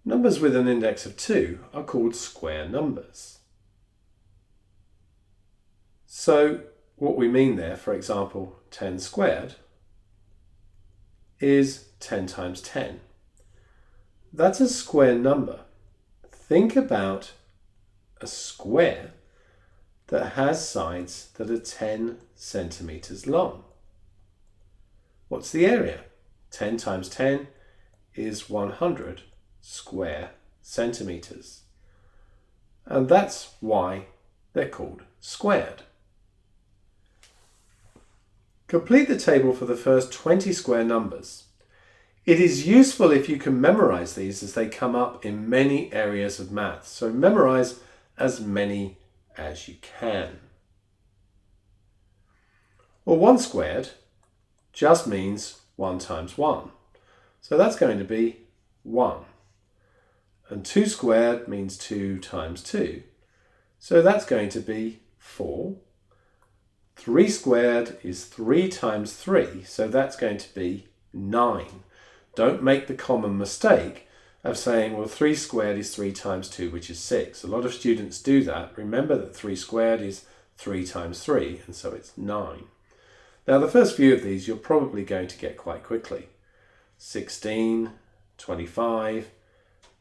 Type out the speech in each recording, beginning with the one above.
Numbers with an index of 2 are called square numbers. So what we mean there, for example, 10 squared is 10 times 10. That's a square number. Think about a square that has sides that are 10 centimeters long. What's the area? 10 times 10 is 100 square centimeters. And that's why they're called squared. Complete the table for the first 20 square numbers. It is useful if you can memorize these as they come up in many areas of math. So memorize as many as you can. Well, 1 squared just means 1 times 1. So that's going to be 1. And 2 squared means 2 times 2. So that's going to be 4. 3 squared is 3 times 3, so that's going to be 9. Don't make the common mistake of saying, well, 3 squared is 3 times 2, which is 6. A lot of students do that. Remember that 3 squared is 3 times 3, and so it's 9. Now, the first few of these you're probably going to get quite quickly. 16, 25,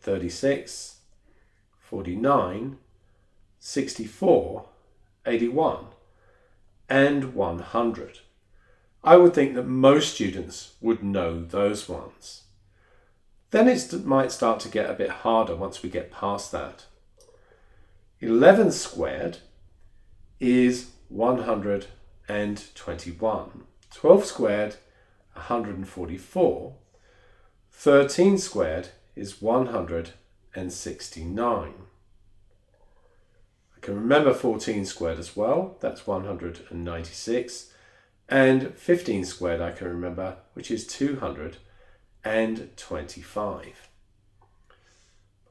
36, 49, 64, 81. And 100. I would think that most students would know those ones. Then it might start to get a bit harder once we get past that. 11 squared is 121. 12 squared, 144. 13 squared is 169. I can remember 14 squared as well, that's 196, and 15 squared I can remember, which is 225.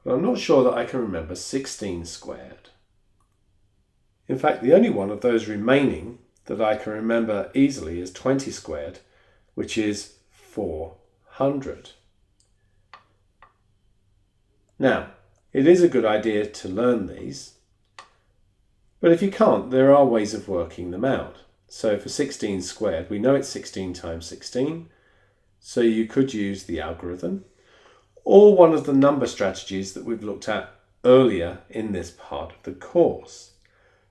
But I'm not sure that I can remember 16 squared. In fact, the only one of those remaining that I can remember easily is 20 squared, which is 400. Now, it is a good idea to learn these. But if you can't, there are ways of working them out. So for 16 squared, we know it's 16 times 16. So you could use the algorithm or one of the number strategies that we've looked at earlier in this part of the course.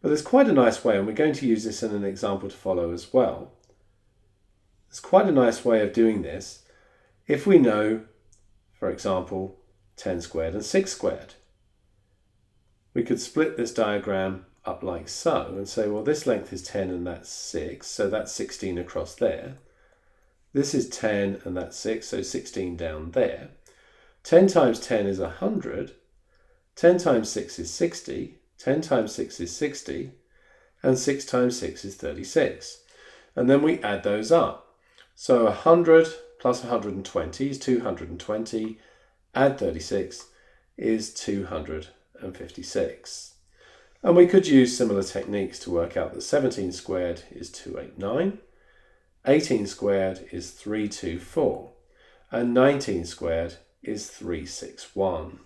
But there's quite a nice way, and we're going to use this in an example to follow as well. There's quite a nice way of doing this if we know, for example, 10 squared and 6 squared. We could split this diagram up like so and say, well, this length is 10 and that's 6, so that's 16 across there. This is 10 and that's 6, so 16 down there. 10 times 10 is 100. 10 times 6 is 60. 10 times 6 is 60. And 6 times 6 is 36. And then we add those up. So 100 plus 120 is 220. Add 36 is 256. And we could use similar techniques to work out that 17 squared is 289, 18 squared is 324, and 19 squared is 361.